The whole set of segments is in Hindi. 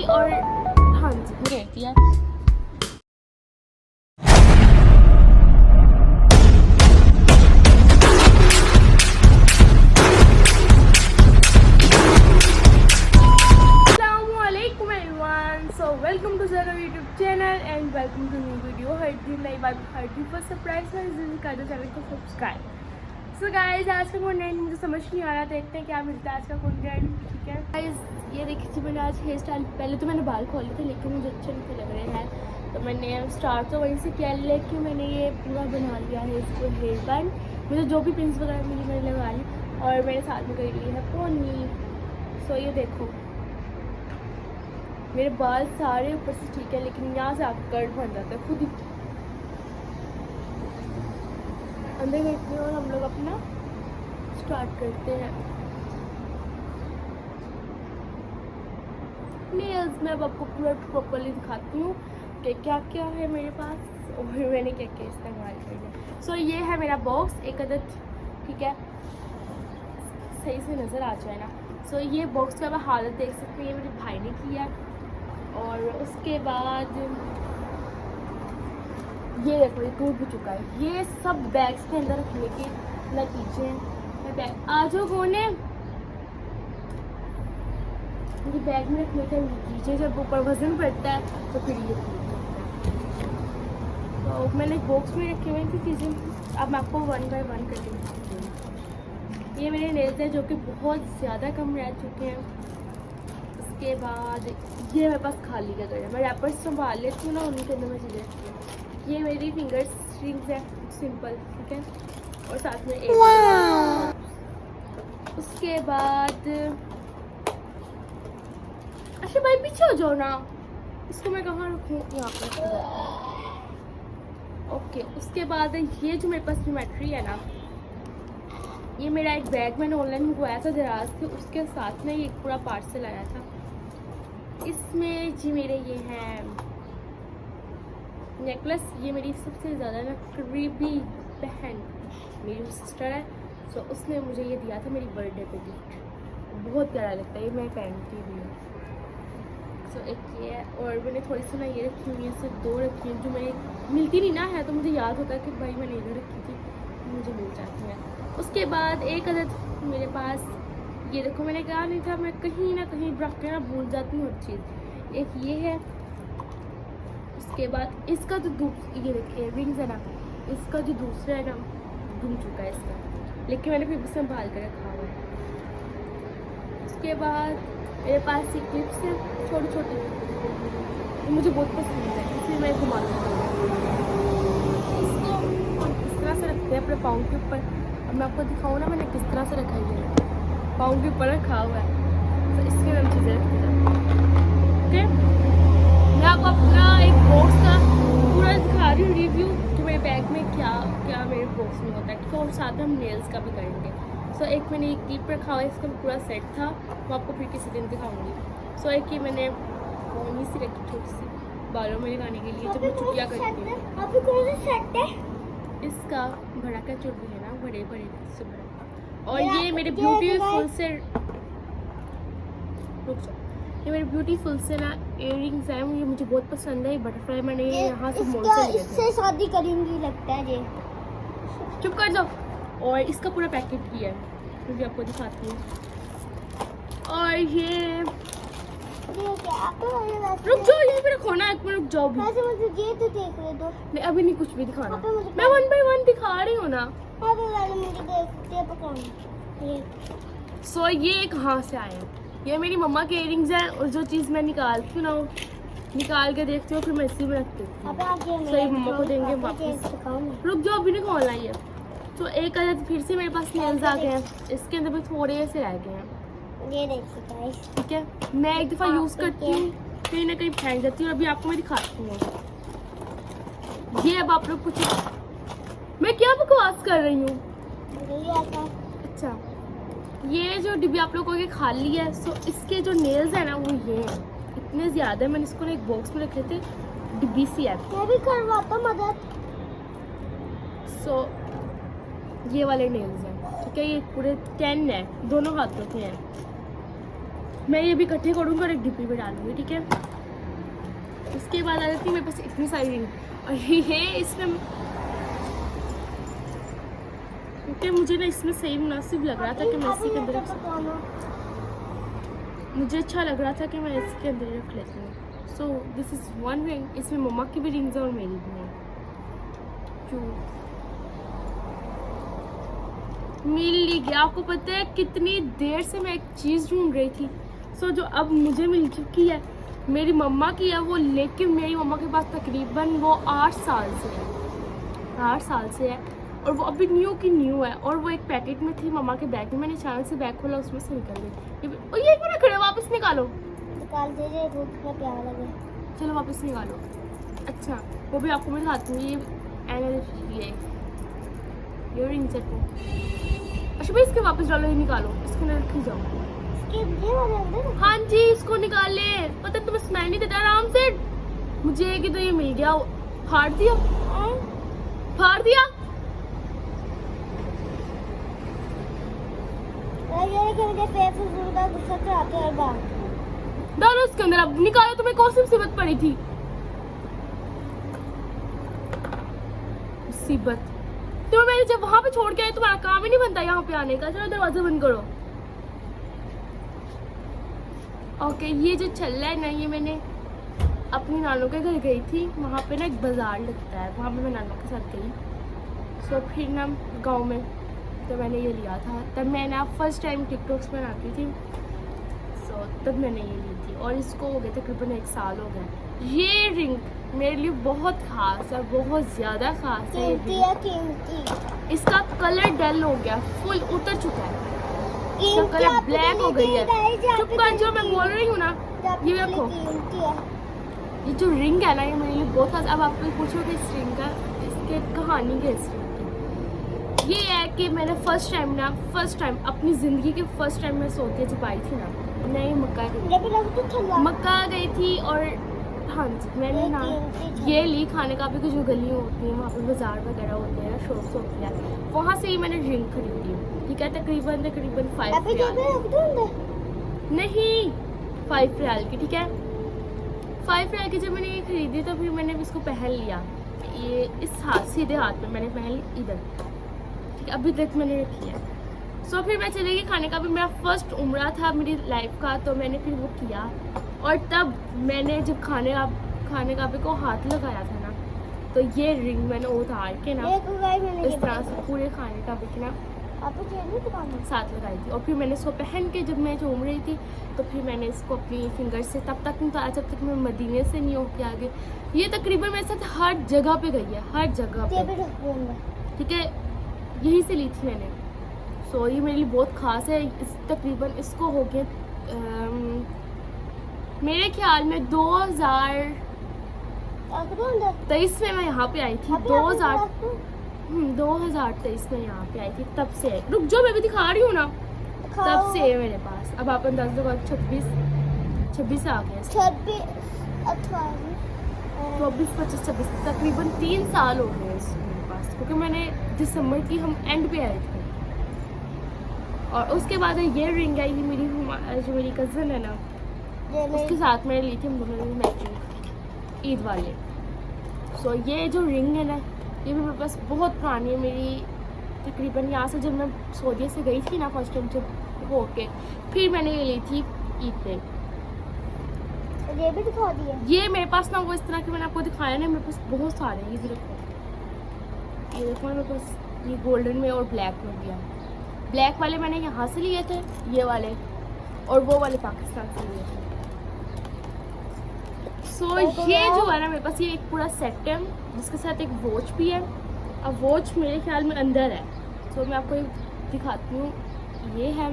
और हाँ जी रहती है। So welcome to Zara YouTube channel and welcome to new video. हर दिन नई बात, हर दिन फर्स्ट सरप्राइज है, इसलिए कर दो चैनल को सब्सक्राइब। सो गाइस आज का कंटेंट मुझे समझ नहीं आ रहा, देखते हैं क्या मिलता है आज का कंटेंट। ठीक है गाइस, ये देखिए थी मैंने आज हेयर स्टाइल। पहले तो मैंने बाल खोले थे लेकिन मुझे अच्छे नहीं लग रहे हैं, तो मैंने स्टार्ट तो वहीं से किया, लेकिन मैंने ये पूरा बना लिया है इसको हेयर बैंड। मुझे जो भी पिंस वगैरह मिली मैंने लगा ली और मेरे साथ में कर ली है पोनी। सो ये देखो मेरे बाल सारे ऊपर से ठीक है, लेकिन यहाँ से आप कर्ट बन जाता है खुद ही। अंदर बैठते हैं और हम लोग अपना स्टार्ट करते हैं। नेल्स मैं अब आपको पूरा प्रॉपरली दिखाती हूँ कि क्या क्या है मेरे पास और मैंने क्या क्या इस्तेमाल किया। सो ये है मेरा बॉक्स, एक अदद, ठीक है, सही से नज़र आ जाए ना। सो ये बॉक्स का आप हालत देख सकते हैं, ये मेरे भाई ने किया है। और उसके बाद ये देखो ये टूट भी चुका है। ये सब बैग्स के अंदर रखने के नतीजे हैं। बैग आ जाओ कोने, ये बैग में रखने के नतीजे जब ऊपर वजन बढ़ता है तो फिर ये टूट जाता है। तो मैंने बॉक्स में रखे हुए थे चीज़ें, अब मैं आपको वन बाय वन करके दिखाती हूँ। ये मेरे नेल्स हैं जो कि बहुत ज़्यादा कम रह चुके हैं। उसके बाद ये मेरे पास खाली का है, मैं रैपर्स संभाल लेती हूँ ना, उनके अंदर मैं चीज़ें रखती हूँ। ये मेरी फिंगर रिंग्स है सिंपल, ठीक है, और साथ में एक। उसके बाद अच्छा भाई पीछे हो जाओ ना, इसको मैं कहाँ रखूँ, यहाँ पर। ओके, उसके बाद ये जो मेरे पास ज्योमेट्री है ना, ये मेरा एक बैग मैंने ऑनलाइन मंगवाया था दराज से, उसके साथ में एक पूरा पार्सल आया था। इसमें जी मेरे ये हैं नेकलेस। ये मेरी सबसे ज़्यादा ना करीबी बहन मेरी सिस्टर है, सो उसने मुझे ये दिया था मेरी बर्थडे पे गिफ्ट। बहुत प्यारा लगता है, ये मैं पहनती भी हूँ। सो एक ये है, और मैंने थोड़ी सी ना ये रखी हुई है, सिर्फ दो रखी हुई जो मैंने मिलती नहीं ना है, तो मुझे याद होता है कि भाई मैंने इधर रखी थी, मुझे मिल जाती है। उसके बाद एक अदद मेरे पास, ये देखो मैंने कहा नहीं था, मैं कहीं ना कहीं रख के ना भूल जाती हूँ हर चीज़। एक ये है, उसके बाद इसका जो ये देखिए रिंग्स है ना, इसका जो दूसरा है ना घूम चुका है इसका, लेकिन मैंने फिर भी संभाल कर रखा हुआ है। उसके बाद मेरे पास ये क्लिप्स हैं छोटी छोटी, ये मुझे बहुत पसंद है, इसलिए मैं घुमा दूँगी। इसको इस तरह से रखते हैं अपने पाँव के ऊपर। अब मैं आपको दिखाऊँ ना मैंने किस तरह से रखा है, पाँव के ऊपर रखा हुआ है, तो इसके अंदर चीज़ें रखती हैं। ओके, मैं आपको अपना एक बॉक्स का पूरा दिखा रही हूँ रिव्यू कि मेरे बैग में क्या क्या मेरे बॉक्स में होता है, और साथ में हम नेल्स का भी करेंगे। सो एक मैंने एक क्लिप रखा हुआ है, इसका पूरा सेट था, वो आपको फिर किसी दिन दिखाऊंगी। सो एक ये मैंने पोनी सी रखी छोटी सी बालों में लगाने के लिए जब मैं छुट्टियाँ करती हूँ। इसका बड़ा का चुट्टी है ना, बड़े बड़े से बड़ा। और ये मेरे ब्यूटीफुल से, रुक जाओ, ये मेरे ब्यूटीफुल से ना इयररिंग्स हैं, ये मुझे बहुत पसंद है। ये बटरफ्लाई मैंने यहाँ से मोड़ से लिए थे। इससे शादी करूंगी लगता है ये। चुप कर जाओ। और इसका पूरा पैकेट किया है, मुझे आपको दिखाती हूँ। और ये रुक जाओ, यहीं पे रखो ना, एक मिनट रुक जाओ। मुझे ये तो देख ले दो। नहीं अभी नहीं कुछ भी दिखाना, मैं वन बाय वन दिखा रही हूँ ना। सो ये कहाँ से आए हैं, ये मेरी मम्मा के इयररिंग्स हैं, और जो चीज़ मैं निकालती हूँ ना निकाल के देखती हूँ, फिर मैं इसी में रखती हूँ। सही मम्मा को देंगे वापस। रुक जाओ, अभी नहीं खोलना ये। तो एक अदद फिर से मेरे पास नेल्स आ गए हैं, इसके अंदर भी थोड़े से रह गए हैं। ये देखिए गाइस, ठीक है, मैं एक दफ़ा यूज़ करती हूँ, कहीं ना कहीं फेंक जाती हूँ। अभी आपको मैं दिखाती हूँ। ये अब आप लोग कुछ, मैं क्या बकवास कर रही हूँ। अच्छा, ये जो डिब्बी आप लोगों के खाली है, सो इसके जो नेल्स है ना वो ये हैं, इतने ज़्यादा है। मैंने इसको ना एक बॉक्स में रखे थे, डिब्बी सी है। मैं भी करवाता मदद। सो ये वाले नेल्स हैं, ठीक है, ये पूरे 10 है, दोनों हाथों के हैं। मैं ये भी इकट्ठे करूँगी और एक डिब्बी में डालूंगी, ठीक है। उसके बाद आ जाती है मेरे पास इतनी सारी रिंग, और ये इसमें क्योंकि मुझे ना इसमें सही मुनासिब लग रहा था कि मैं इसी के अंदर रख सकती हूँ। मुझे अच्छा लग रहा था कि मैं इसके अंदर रख लेती हूँ। So this is one ring. इसमें मम्मा की भी रिंग्स है और मेरी भी है। मिल गया। आपको पता है कितनी देर से मैं एक चीज़ ढूंढ रही थी। सो जो अब मुझे मिल चुकी है, मेरी मम्मा की है वो, लेकिन मेरी मम्मा के पास तकरीबन वो 8 साल से है, 8 साल से है, और वो अभी न्यू की न्यू है। और वो एक पैकेट में थी मम्मा के बैग में, मैंने अचानक से बैग खोला, उसमें से निकल गई। और ये क्यों रख रहे हो? वापस निकालो। निकाल दीजिए, धूप में प्यारा लगे। चलो वापस निकालो। अच्छा वो भी आपको मैं दिखाती हूँ। ये रिंग सेट को, अच्छा भाई इसके वापस डालो, ये निकालो, इसके अंदर रखी जाओ। ये वाले अंदर? हाँ जी, इसको निकाल ले। पता तुम्हें सुनाई नहीं देता आराम से। मुझे कि तो ये मिल गया, फाड़ दिया, फाड़ दिया। गुस्सा चढ़ाते हर बार। डालो इसके अंदर, अब निकालो। तुम्हें कौन सी मुसीबत पड़ी थी? मुसीबत तो मैंने जब वहां पे छोड़ के आई, तुम्हारा काम ही नहीं बनता यहाँ पे आने का। चलो दरवाजा बंद करो। ओके, ये जो चल रहा है ना, ये मैंने अपनी नानों के घर गई थी। वहाँ पे ना एक बाजार लगता है, वहाँ पे मैं नानों के साथ गई। सो फिर ना गांव में तो मैंने ये लिया था। तब मैं ना फर्स्ट टाइम टिकटॉक्स बनाती थी। सो तब मैंने ये ली थी, और इसको हो गया तकरीबन 1 साल हो गया। ये रिंग मेरे लिए बहुत ख़ास है, बहुत ज़्यादा ख़ास है। कीमती। इसका कलर डल हो गया, फुल उतर चुका है, इसका कलर ब्लैक हो गई है। चुप कर, जो मैं बोल रही हूँ ना। ये देखो, ये जो रिंग है ना, ये मेरे लिए बहुत खास। अब आप लोग पूछोगे इस रिंग का, इसके कहानी क्या इस रिंग की। ये है कि मैंने फर्स्ट टाइम अपनी ज़िंदगी के फर्स्ट टाइम मैं सऊदी जब आई थी ना, मैं मक्का गई थी। और हाँ जी, मैंने ना ये ली खाने का भी, जो गलियाँ होती हैं वहाँ पे बाजार वगैरह होते हैं, शॉप्स होती है, वहाँ से ही मैंने रिंग खरीदी। ठीक है, तकरीबन 5 रियाल नहीं, 5 रियाल की। ठीक है, 5 रियाल की जब मैंने ये खरीदी तो फिर मैंने इसको पहन लिया। ये इस हाथ, सीधे हाथ में मैंने पहन ली इधर। ठीक है, अभी तक मैंने रखी है। सो फिर मैं चली गई खाने का भी। मेरा फर्स्ट उम्रा था मेरी लाइफ का, तो मैंने फिर वो किया। और तब मैंने जब खाने का भी को हाथ लगाया था ना, तो ये रिंग मैंने उतार के ना इस तरह से पूरे खाने का भी ना साथ लगाई थी। और फिर मैंने इसको पहन के जब मैं झूम रही थी, तो फिर मैंने इसको अपनी फिंगर से तब तक नहीं उतारा जब तक मैं मदीने से नहीं होके आ गई। ये तकरीबन मेरे साथ हर जगह पे गई है, हर जगह पे। ठीक है, यहीं से ली थी मैंने। सो ये मेरे लिए बहुत ख़ास है। तकरीबन इसको हो गया मेरे ख्याल में 2023 में मैं यहाँ पे आई थी। 2023 में यहाँ पे आई थी, तब से है। रुक जाओ, मैं भी दिखा रही हूँ ना। तब से है मेरे पास। अब आप अंदाज़ा लगाओ, 26 आ गया, 24, 25, 26, तकरीबन 3 साल हो गए मेरे पास, क्योंकि मैंने दिसंबर की हम एंड पे आए थे। और उसके बाद ये रिंग आई, जो मेरी कज़न है ना, उसके साथ मैंने ली थी हम दोनों ने मैचिंग ईद वाले। सो ये जो रिंग है ना, ये भी मेरे पास बहुत पुरानी है। मेरी तकरीबन यहाँ से जब मैं सऊदी से गई थी ना फर्स्ट टाइम, जब होके फिर मैंने ये ली थी ईद पे। ये भी दिखा दिया। ये मेरे पास ना वो इस तरह के मैंने आपको दिखाया ना, मेरे पास बहुत सारे हैं। ये देखो, ये देखो मेरे पास ये गोल्डन में और ब्लैक में भी है। ब्लैक वाले मैंने यहाँ से लिए थे, ये वाले, और वो वाले पाकिस्तान से लिए थे। सो ये जो है ना मेरे पास, ये एक पूरा सेट है जिसके साथ एक वॉच भी है। अब वॉच मेरे ख्याल में अंदर है। सो मैं आपको दिखाती हूँ। ये है,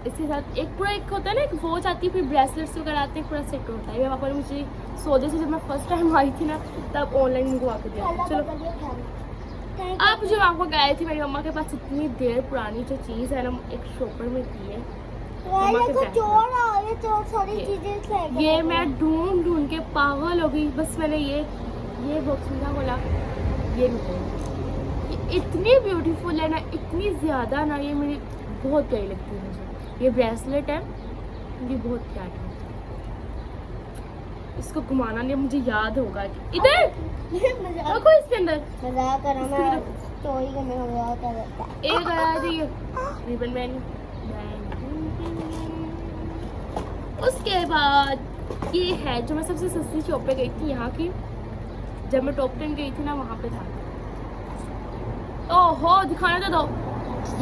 इसके साथ एक होता है ना, एक वॉच आती है, फिर ब्रेसलेट्स वगैरह आते हैं, पूरा सेट होता है। ये पापा ने मुझे सऊदी से जब मैं फर्स्ट टाइम आई थी ना, तब ऑनलाइन मंगवा के दिया। चलो अब जो आपको गए थी, मेरी मम्मा के पास इतनी देर पुरानी जो चीज़ है ना, एक शॉपर में थी है। ये मैं ढूंढ के पागल हो गई। बस मैंने ये बॉक्स में था, बोला ये इतनी ब्यूटीफुल है ना, इतनी ज़्यादा ना, ये मेरी बहुत प्यारी लगती है मुझे। ये ब्रेसलेट है, ये बहुत प्यारा है। इसको घुमाना नहीं, मुझे याद होगा कि इधर देखो इसके अंदर मजाक कर रहा मैं स्टोरी का मैं मजाक कर रहा था। एक आया थी रिबन बैंड। उसके बाद ये है जो मैं सबसे सस्ती शॉप पे गई थी यहाँ की, जब मैं टॉप 10 गई थी ना वहाँ पे था। ओहो दिखाने तो दो।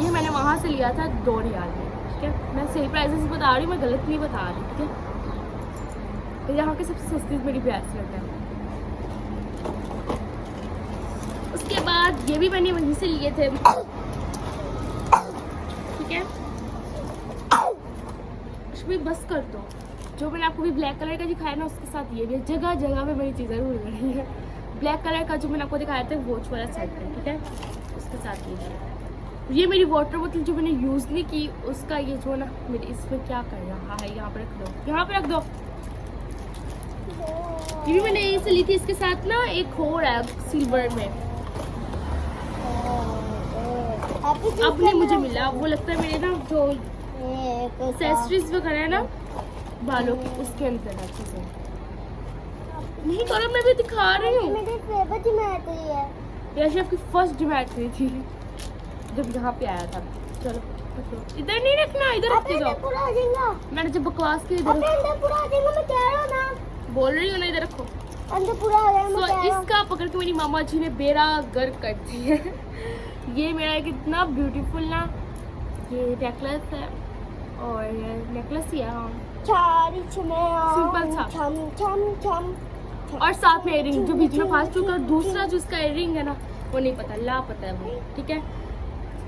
ये मैंने वहाँ से लिया था 2 रियाल में, ठीक है। मैं सही प्राइसेस बता रही हूँ, मैं गलत नहीं बता रही, ठीक है। तो यहाँ की सबसे सस्ती मेरी ब्रेसलेट है। उसके बाद ये भी मैंने वहीं से लिए थे, ठीक है। भी बस कर दो। जो मैंने आपको भी ब्लैक कलर का दिखाया ना उसके साथ ये भी है। जगह जगह पे मेरी चीज़ें भूल रही है। ब्लैक कलर का जो मैंने आपको दिखाया था वॉच वाला सेट है, ठीक है। उसके साथ ये है। ये मेरी वाटर बोतल जो मैंने यूज़ नहीं की उसका ये जो ना मेरे इसमें क्या कर रहा है, यहाँ पे रख दो, यहाँ पे रख दो। ये भी मैंने यहीं से ली थी। इसके साथ ना एक और है सिल्वर में, अब नहीं मुझे मिला। वो लगता है मेरे ना जो एक्सेसरीज वगैरह है ना बालों की उसके अंदर है चीजें। नहीं करो, मैं भी दिखा रही हूँ। मेरी फेवरेट ज्योमेट्री है। ये आपकी फर्स्ट ज्योमेट्री थी जब यहाँ पे आया था। चलो इधर नहीं रखना, इधर रख के जाओ। पूरा आ जाएगा। मैंने जब बकवास की इधर अंदर पूरा आ जाएगा, मैं कह रहा हूँ ना। बोल रही हूँ ना, इधर रखो। अंदर पूरा आ जाएगा, मैं कह रहा हूँ। इसका पकड़ के मेरी मामा जी ने बेड़ा गर्क कर दी है। ये मेरा कितना ब्यूटीफुल ना ये नेकलेस है, और नेकलेस ही है हाँ, सिंपल सा। छम छम छम। और साथ में इयरिंग जो बीच में फास्ट चुका, और दूसरा जो इसका इयरिंग है ना वो नहीं पता, लापता है वो, ठीक है।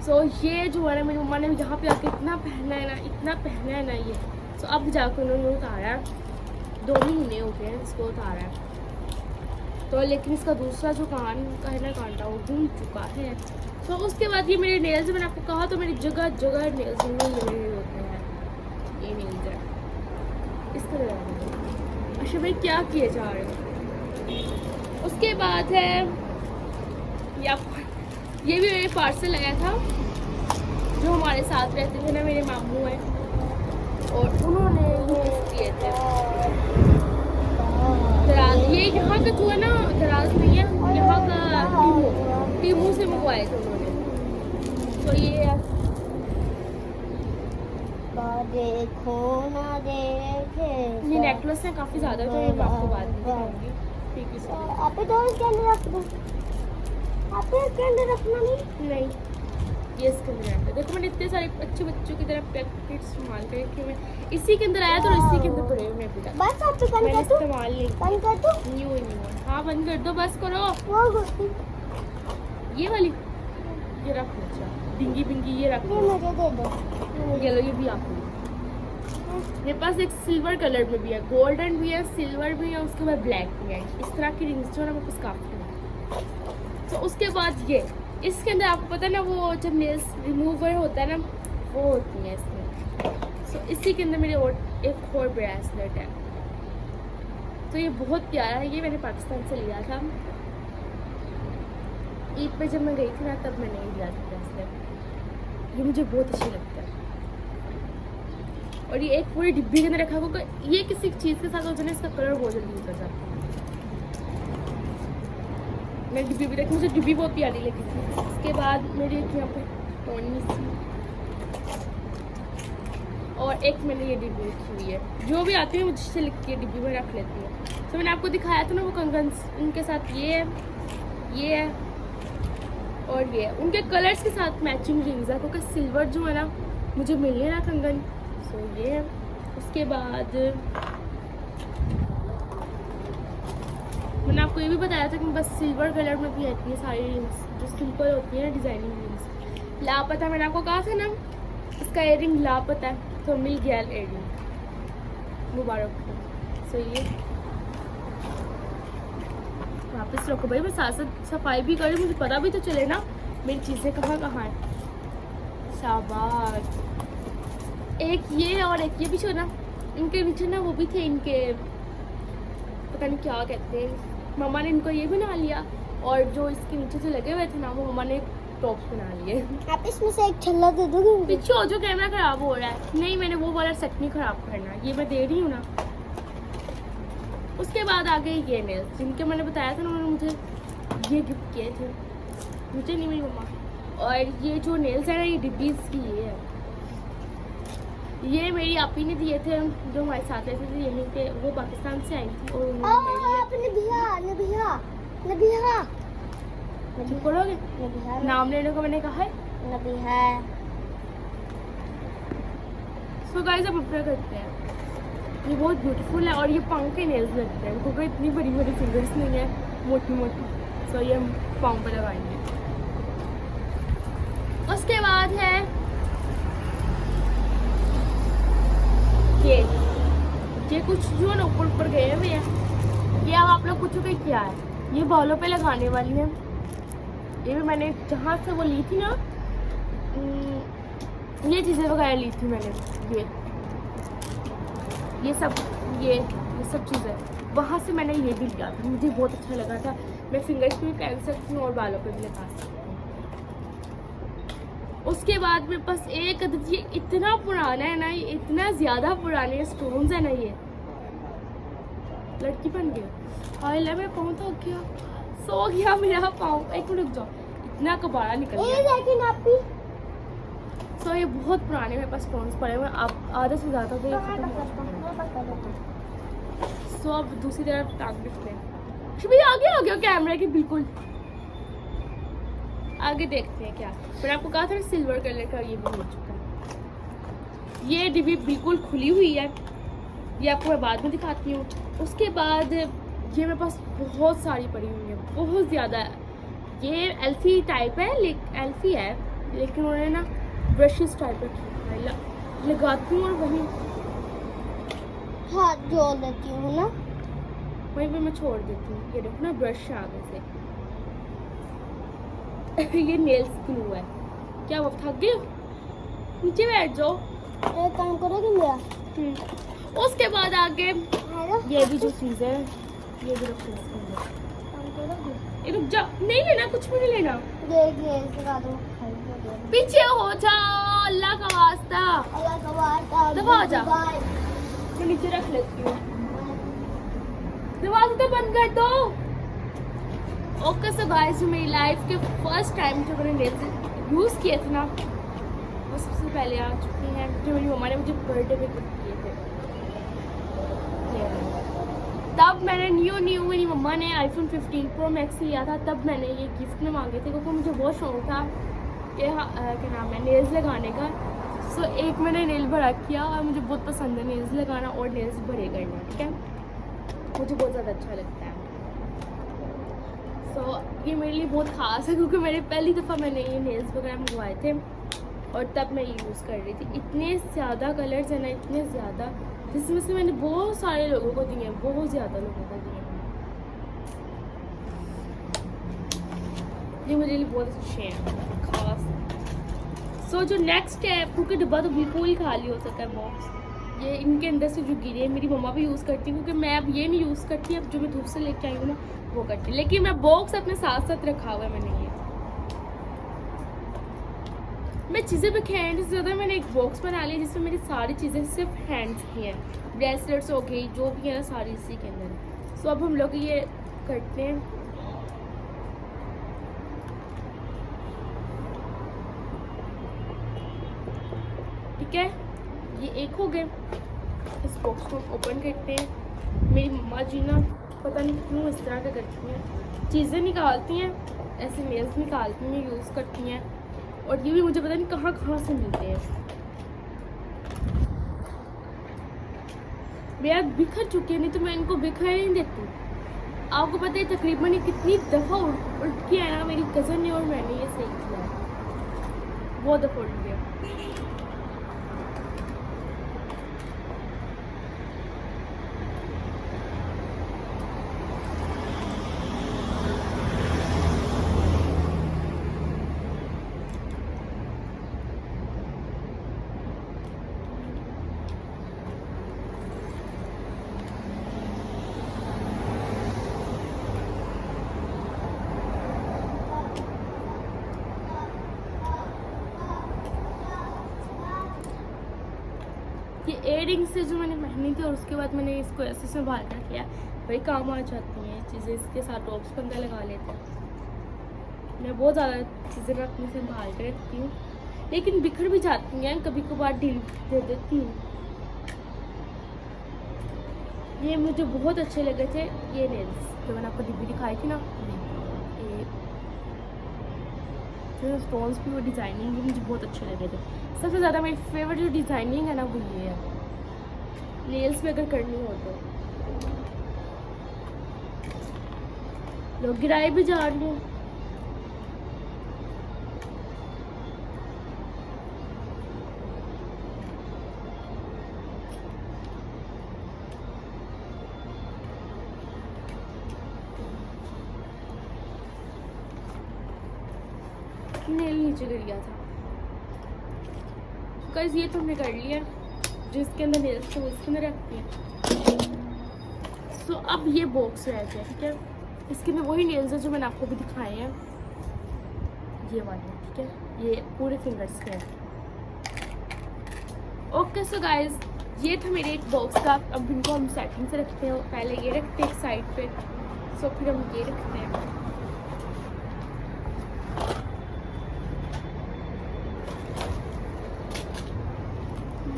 सो ये जो है ना मेरी मम्मा ने यहाँ पे आके इतना पहना है ना, इतना पहना है ना ये। सो अब जाकर उन्होंने उतारा है, 2 महीने हो गए हैं इसको उतारा है तो। लेकिन इसका दूसरा जो कान का है ना कांटा वो घूम चुका है। तो उसके बाद ये मेरे नेल्स, मैंने आपको कहा तो मेरी जगह जगह नेल्स में ये मेरे होते हैं, ये नेल्स है इसका लगा। अच्छा भाई क्या किए जा रहे हैं। उसके बाद है ये भी मेरे पार्सल आया था, जो हमारे साथ रहते थे ना मेरे मामू हैं, और उन्होंने ये दिए थे। दराज ये यहाँ का जो है ना दराज नहीं है, यहाँ का टीमू से मंगवाए थे उन्होंने। तो ये है, देखो ना देखे। ये नेकलेस है काफ़ी ज़्यादा, तो मैं आपको बाद में दिखाऊंगी, ठीक है। आप तो इसके अंदर रख दो, आप इसके अंदर रखना नहीं। ये इसके अंदर आता है। देखो मैंने इतने सारे अच्छे बच्चों की तरह पैकेट्स संभाल के रखे हुए, इसी के अंदर आया तो इसी के अंदर पड़े हुए हैं अभी तक। बस आप तो मैंने इस्तेमाल नहीं किया। बंद कर दो। न्यू हाँ बंद कर दो, बस करो। वो ये वाली ये रख लो, अच्छा बिंगी बिंगी ये रख ये लो। मुझे दे दो। ये लो, ये भी आपको। मेरे पास एक सिल्वर कलर में भी है, गोल्डन भी है, सिल्वर भी है, उसके बाद ब्लैक भी है। इस तरह की रिंग्स जो है ना मेरे पास काफ़ी है। तो उसके बाद ये इसके अंदर आपको पता है ना वो जब नेल्स रिमूवर होता है ना वो होती है इसमें। सो इसी के अंदर मेरे और एक और ब्रेसलेट है। तो ये बहुत प्यारा है, ये मैंने पाकिस्तान से लिया था। ईद पे जब मैं गई थी ना तब मैंने ये लिया था ब्रेसलेट। ये मुझे बहुत अच्छी लगता है। और ये एक पूरी डिब्बी के अंदर रखा होगा, ये किसी चीज़ के साथ हो जाए इसका कलर बहुत जल्दी उतर जाता है। मैं डिब्बी भी देखी, मुझे डिब्बी बहुत प्यारी लगी थी। इसके बाद मेरी एक यहाँ पे टोनी सी, और एक मैंने ये डिब्बी रखी हुई है, जो भी आती है मुझसे लिख के डिब्बी में रख लेती है। तो मैंने आपको दिखाया था ना वो कंगन, उनके साथ ये है और ये उनके कलर्स के साथ मैचिंग रिंग्स है, क्योंकि सिल्वर जो है ना मुझे मिलने ना कंगन। सो ये है। उसके बाद मैंने आपको ये भी बताया था कि बस सिल्वर कलर में भी है इतनी सारी रिंग्स जो सिंपल होती है ना, डिजाइनिंग रिंग्स। लापता मैंने आपको कहा था ना इसका इयरिंग लापता है, तो मिल गया इयरिंग, मुबारक हो। सो ये वापस रखो भाई, मैं साथ साथ सफाई भी करूँ, मुझे पता भी तो चले ना मेरी चीज़ें कहाँ कहाँ हैं। शाबाश। एक ये और एक ये भी छो ना, इनके नीचे ना वो भी थे, इनके पता नहीं क्या कहते हैं, मम्मा ने इनको ये बना लिया। और जो इसके नीचे जो लगे हुए थे ना वो मम्मा ने टॉप्स बना लिए। आप इसमें से एक छल्ला दे दोगे मुझे? पीछे हो जो कैमरा खराब हो रहा है। नहीं, मैंने वो वाला सेट नहीं खराब करना, ये मैं दे रही हूँ ना। उसके बाद आ गए ये नेल्स, जिनके मैंने बताया था ना, उन्होंने मुझे ये गिफ्ट किए थे, मुझे नहीं, मेरी मम्मा। और ये जो नेल्स है ना, ये डिब्बीज की ये है। ये मेरी आपी ने दिए थे, जो हमारे साथ रहते थे यहीं पे, वो पाकिस्तान से आई थी और उन्होंने नबिहा चुप करोगे? नाम लेने को मैंने कहा है। नबिहा। सो गाइस अब अपना करते हैं। ये बहुत ब्यूटीफुल है और ये पाँव के नेल्स लगते हैं, क्योंकि इतनी बड़ी बड़ी फिंगर्स नहीं है, मोटी मोटी। सो ये हम पाँव पे लगाएंगे। उसके बाद है ये कुछ जो ना ऊपर ऊपर गए हुए हैं, ये अब आप लोग पूछोगे क्या है। ये बालों पे लगाने वाली है। ये भी मैंने जहाँ से वो ली थी ना, ये चीज़ें वगैरह ली थी मैंने, ये सब चीज़ें वहाँ से मैंने ये भी लिया था, मुझे बहुत अच्छा लगा था। मैं फिंगर्स पे भी पहन सकती हूँ और बालों पे भी लगा सकती हूँ। उसके बाद मेरे पास एक ये इतना पुराना है ना, ये इतना ज़्यादा पुराने स्टोन्स है ना, ये लड़की बन गया। हाय ले, मैं पाँव तो गया, सो गया मेरा पाँव। एक मिनट रुक जाओ, इतना कबाड़ा निकल गया। सो ये बहुत पुराने मेरे पास स्टोन्स पड़े हुए, आप आधे से ज़्यादा तो ये खत्म हो चुके हैं। सो अब दूसरी तरफ टांग देखते हैं। शुभी आगे आ गया कैमरे के बिल्कुल आगे, देखते हैं क्या। मैंने आपको कहा था ना सिल्वर कलर का, ये भी हो चुका है। ये डिब्बी बिल्कुल खुली हुई है, ये आपको मैं बाद में दिखाती हूँ। उसके बाद ये मेरे पास बहुत सारी पड़ी हुई है, बहुत ज़्यादा। ये एल्फी टाइप है, एल्फी है, लेकिन उन्होंने ना ब्रशेस टाइप रखी है, लगाती हूँ और वहीं हाथ जोड़ देती हूँ ना, वहीं पे मैं छोड़ देती हूँ। ये देखो ना, ब्रश आगे से ये नेल्स ग्लू है। क्या वो थक गए? नीचे बैठ जाओ। एक काम करोगे मेरा? उसके बाद आगे हेलो, ये भी जो चीज़ है, ये भी रखो इसके अंदर। काम करोगे? ये रुक जा, नहीं लेना, कुछ भी नहीं लेना। ये लगा दो। पीछे हो जाओ, अल्लाह का वास्ता। अल्लाह का वास्ता, दबा जा। मैं नीचे रख लेती हूँ, दरवाजा तो बंद कर दो। ओके सो गाइस, जो मेरी लाइफ के फर्स्ट टाइम जो मैंने नेल्स यूज़ किए थे ना, वो सबसे पहले आ चुकी हैं, जो मेरी मम्मा ने मुझे बर्थडे पे गिफ्ट किए थे। तब मैंने न्यू मेरी मम्मा ने iPhone 15 Pro Max लिया था, तब मैंने ये गिफ्ट में मांगे थे, क्योंकि मुझे बहुत शौक था कि क्या नाम है, नेल्स लगाने का। सो एक मैंने नेल बड़ा किया और मुझे बहुत पसंद है नेल्स लगाना और नेल्स बड़े करना, ठीक है, मुझे बहुत ज़्यादा अच्छा लगता है। सो ये मेरे लिए बहुत ख़ास है, क्योंकि मेरे पहली दफ़ा मैंने ये नेल्स वगैरह मंगवाए थे और तब मैं ये यूज़ कर रही थी। इतने ज़्यादा कलर्स हैं ना, इतने ज़्यादा, जिसमें से मैंने बहुत सारे लोगों को दिए, बहुत ज़्यादा लोगों को दिए। ये मेरे लिए बहुत अच्छे हैं, ख़ास। सो जो नेक्स्ट है, क्योंकि डब्बा तो बिल्कुल ही खाली हो सकता है बॉक्स, ये इनके अंदर से जो गिरे, मेरी मम्मा भी यूज़ करती है, क्योंकि मैं अब ये नहीं यूज़ करती, अब जो मैं धूप से लेके आई हूँ ना वो करती, लेकिन मैं बॉक्स अपने साथ साथ रखा हुआ है मैंने। ये मैं चीज़ें बिखेरने से ज़्यादा मैंने एक बॉक्स बना लिया, जिसमें मेरी सारी चीज़ें सिर्फ हैंड्स की हैं, ब्रेसलेट्स हो गई, जो भी है ना, सारी इसी के अंदर। सो अब हम लोग ये करते हैं। ठीक है, ये एक हो गए। इस बॉक्स को ओपन करते हैं। मेरी मम्मा जी ना पता नहीं क्यों इस तरह का करती हैं, चीज़ें निकालती हैं, ऐसे नेल्स निकालती हैं, यूज़ करती हैं, और ये भी मुझे पता नहीं कहाँ कहाँ से मिलते हैं। मेरा बिखर चुके हैं, नहीं तो मैं इनको बिखर नहीं देती। आपको पता है तकरीबन ये कितनी दफ़ा उल्ट किया है ना, मेरी कज़न ने और मैंने ये सही किया है, बहुत दफ़ा उल्ट गया। इयररिंग्स से जो मैंने पहनी थी और उसके बाद मैंने इसको ऐसे संभाल कर किया। भाई काम आ जाती हैं चीज़ें, इसके साथ टॉप्स बंदा लगा लेते हैं। मैं बहुत ज़्यादा चीज़ें मैं अपनी संभाल कर रखती हूँ, लेकिन बिखर भी जाती हैं, कभी कभार ढील दे देती हूँ। ये मुझे बहुत अच्छे लगे थे ये नेल्स जो मैंने आपको डिब्बी दिखाई थी ना, ये जो स्टोन्स की वो डिज़ाइनिंग भी मुझे बहुत अच्छे लगे थे। सबसे ज़्यादा मेरी फेवरेट जो डिज़ाइनिंग है ना वो ये है, नेल्स में अगर करनी हो तो। लोग गिराए भी जा रही हूँ। नेल नीचे गिर गया था गाइस। ये तो हमने कर लिया, जिसके अंदर नेल्स थे वो इसके अंदर रखती है। सो अब ये बॉक्स रह गया, ठीक है। इसके अंदर वही नेल्स है जो मैंने आपको भी दिखाए हैं, ये वाले, ठीक है। ये पूरे फिंगर्स के हैं। ओके सो गाइस, ये था मेरे एक बॉक्स का। अब इनको हम सेटिंग से रखते हैं। पहले ये रखते हैं एक साइड पे, सो फिर हम ये रखते हैं।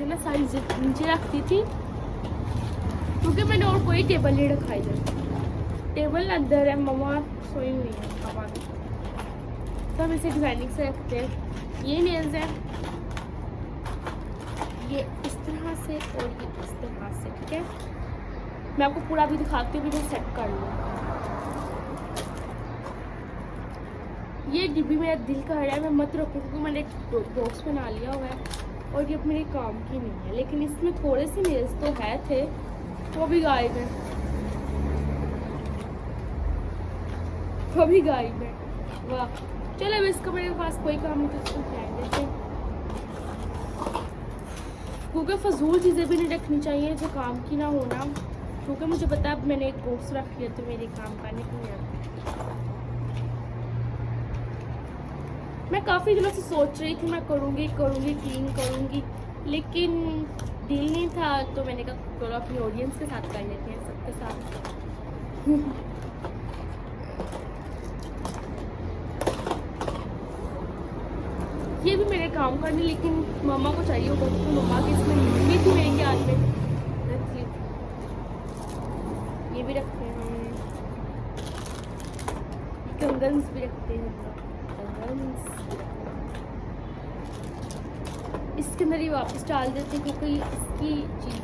मैं सारी नीचे रखती थी क्योंकि मैंने और कोई टेबल नहीं रखा इधर। टेबल अंदर है, मम्मा सोई हुई है पापा, तो हम इसे डिजाइनिंग से रखते हैं। ये नेल्स है, ये इस तरह से और ये इस तरह से, ठीक है। मैं आपको पूरा भी दिखाती हूँ, मैं सेट कर लूँ। ये डिब्बी मेरा दिल का है, मैं मत रखूँ क्योंकि मैंने एक बॉक्स बना लिया हुआ है और ये अब मेरे काम की नहीं है। लेकिन इसमें थोड़े से नेल्स तो है थे, वो भी गायब है, वो भी गायब है। वाह, चलो अब इसका मेरे पास कोई काम नहीं तो इसको फेंक देते हैं, क्योंकि फजूल चीज़ें भी नहीं रखनी चाहिए जो काम की ना होना। क्योंकि मुझे पता है अब मैंने एक बॉक्स रख लिया तो मेरे काम का नहीं है। मैं काफ़ी दिनों से सोच रही थी मैं करूँगी क्लीन करूँगी, लेकिन दिल नहीं था। तो मैंने कहा चलो अपनी ऑडियंस के साथ कर लेते हैं, सबके साथ। ये भी मेरे काम का नहीं, लेकिन मामा को चाहिए होगा तो मम्मा की इसमें लिखी थी मेरे ख्याल में, रख ली। ये भी रखते हैं हम, कंगन्स भी रखते हैं कंगन्स। इसके अंदर ही वापस डाल देते हैं क्योंकि इसकी चीज़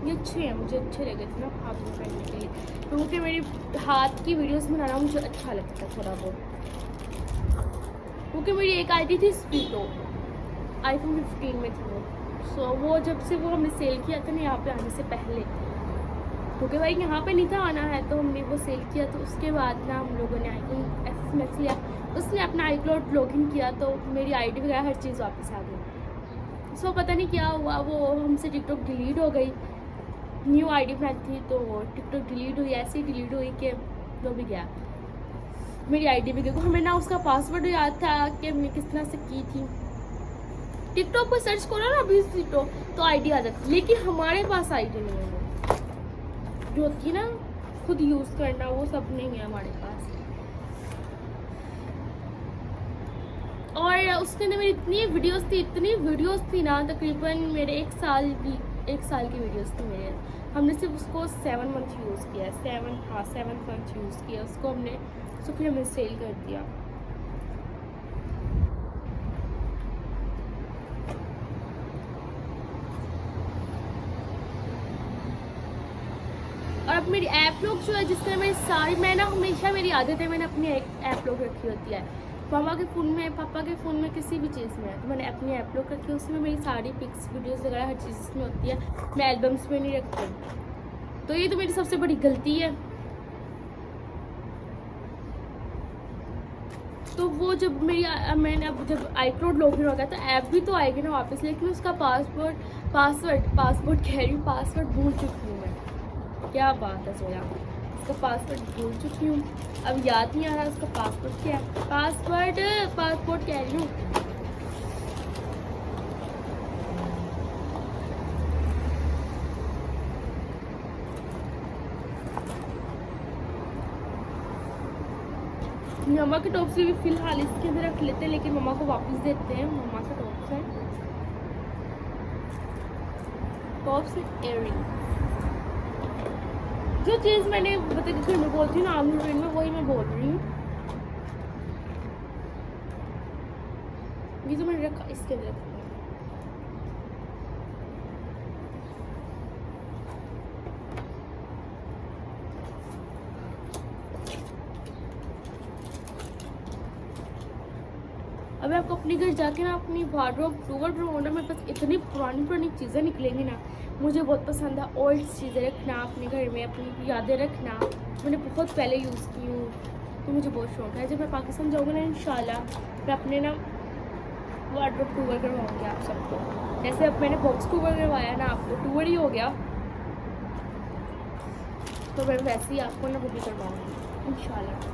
ये अच्छे हैं, मुझे अच्छे लगे थे ना हाथ में पहनने के लिए, क्योंकि मेरी हाथ की वीडियोस बनाना मुझे अच्छा लगता है थोड़ा बहुत। क्योंकि मेरी एक आईडी थी स्पीडो, iPhone 15 में थी वो। सो वो जब से वो हमने सेल किया था ना यहाँ पे आने से पहले, क्योंकि भाई यहाँ पे नहीं था आना है, तो हमने वो सेल किया। तो उसके बाद ना हम लोगों ने iPhone SX लिया, उसने अपना iCloud लॉगिन किया तो मेरी आईडी वगैरह हर चीज़ वापस आ गई। सो पता नहीं क्या हुआ, वो हमसे टिकटॉक डिलीट हो गई। न्यू आईडी बनाई थी तो टिकटॉक डिलीट हुई, ऐसे ही डिलीट हुई कि वो भी गया, मेरी आईडी भी गई। हमें ना उसका पासवर्ड याद था कि हमने किस तरह से की थी। टिकटॉक पर सर्च करो ना अभी टिकटॉक तो आईडी आ जाती, लेकिन हमारे पास आईडी नहीं है, वो जो होती ना खुद यूज़ करना, वो सब नहीं है हमारे पास। और उसके अंदर मेरी इतनी वीडियोस थी ना, तकरीबन मेरे एक साल की वीडियोस थी मेरे। हमने सिर्फ उसको 7 मंथ यूज़ किया, 7 मंथ यूज़ किया उसको हमने। तो फिर हमने सेल कर दिया। और अब मेरी ऐप लॉक जो है जिसमें मैं सारी, मैं ना हमेशा मेरी आदत है, मैंने अपनी ऐप लॉक रखी होती है। मामा के फ़ोन में, पापा के फ़ोन में, किसी भी चीज़ में, तो मैंने अपनी ऐप लॉक रखी है। उसमें मेरी सारी पिक्स वीडियोस वगैरह हर चीज़ इसमें होती है। मैं एल्बम्स में नहीं रखती, तो ये तो मेरी सबसे बड़ी गलती है। तो वो जब मैंने अब जब iCloud लॉगिन हो गया तो ऐप भी तो आएगी ना वापस, लेकिन उसका पासवर्ड कह रही हूँ, पासवर्ड भूल चुकी हूँ मैं। क्या बात है सोया, उसका पासवर्ड भूल चुकी हूँ, अब याद नहीं आ रहा उसका पासवर्ड क्या है। पासवर्ड कह रही हूँ। मम्मा के टॉप्स भी फिलहाल इसके अंदर रख लेते हैं, लेकिन मम्मा को वापस देते हैं। मम्मा के टॉप्स हैं, टॉप्स एंड इयररिंग। जो चीज़ मैंने बता घर में बोलती हूँ ना आर्मी ट्रेन में, वही मैं बोल रही हूँ। ये जो मैंने रखा इसके अंदर रखा है। अब आपको अपने घर जाके ना अपनी वार्डरोब टूवर ढूंढना। मेरे पास इतनी पुरानी पुरानी चीज़ें निकलेंगी ना, मुझे बहुत पसंद है ओल्ड चीज़ें रखना अपने घर में, अपनी यादें रखना। मैंने बहुत पहले यूज़ की हूँ, तो मुझे बहुत शौक है। जब मैं पाकिस्तान जाऊँगी ना इंशाल्लाह, मैं अपने ना वार्डरोब टूवर करवाऊँगी आप सबको। जैसे अब मैंने बॉक्स टूवर करवाया ना, आपको टूवर ही हो गया, तो मैं वैसे ही आपको ना वो भी करवाऊँगी इंशाल्लाह।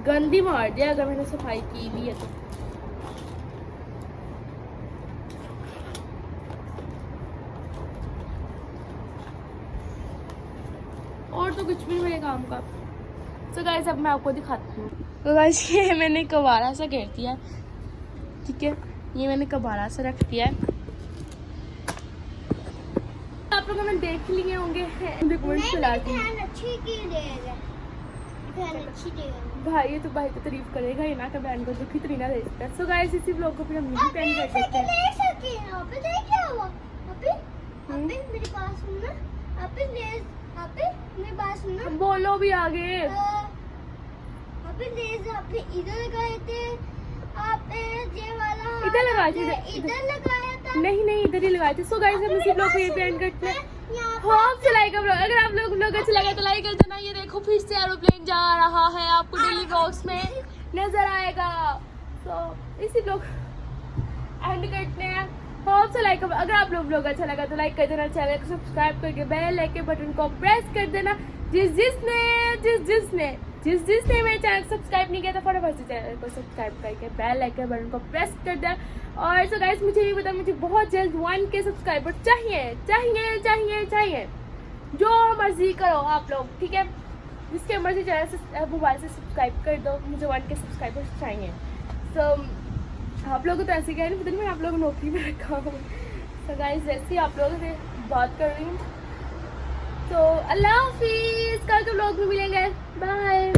गंदी मार दिया अगर मैंने सफाई की भी है तो। और तो कुछ भी नहीं मेरे काम का। तो गाइस अब मैं आपको दिखाती हूँ। तो गाइस ये मैंने कबाड़ा सा घेर दिया, ठीक है, ये मैंने कबाड़ा सा रख दिया है। आप लोगों ने देख लिए होंगे भाई, ये तो भाई तो तारीफ करेगा ही ना, कि बहन को दुखी तरीना दे सकता है। सो गाइस इसी ब्लॉग को फिर हम यहीं पे एंड कर देते हैं। बोलो भी आगे। इधर लगाए थे आपने, ये वाला इधर लगाए थे, इधर लगाया था। नहीं इधर ही लगाए थे। सो गाइस हम इसी ब्लॉग को यहीं पे एंड करते हैं। होप से लाइक करो, अगर आप लोग अच्छा लगा तो लाइक कर देना। ये देखो फिर से एरोप्लेन जा रहा है, आपको डेली ब्लॉग्स में नजर आएगा। तो इसी ब्लॉग एंड करते हैं। होप से लाइक करो, अगर आप लोग ब्लॉग अच्छा लगा तो लाइक कर देना, चैनल को सब्सक्राइब करके बेल आइकन बटन को प्रेस कर देना। जिसने मेरे चैनल को सब्सक्राइब नहीं किया तो फटाफट से चैनल को सब्सक्राइब करके बेल आइकन बटन को प्रेस कर देना। और सो गाइस मुझे ये पता, मुझे बहुत जल्द 1K सब्सक्राइबर चाहिए। जो मर्जी करो आप लोग, ठीक है, जिसके मर्जी चैनल से मोबाइल से सब्सक्राइब कर दो, मुझे 1K सब्सक्राइबर्स चाहिए। सो आप लोगों को तो ऐसे क्या नहीं पता, नहीं मैं आप लोगों को नौकरी में रखा हूँ। सो गाइस वैसे ही आप लोगों से बात कर रही हूँ। तो अल्लाह हाफिज़, कल के ब्लॉग में मिलेंगे, बाय।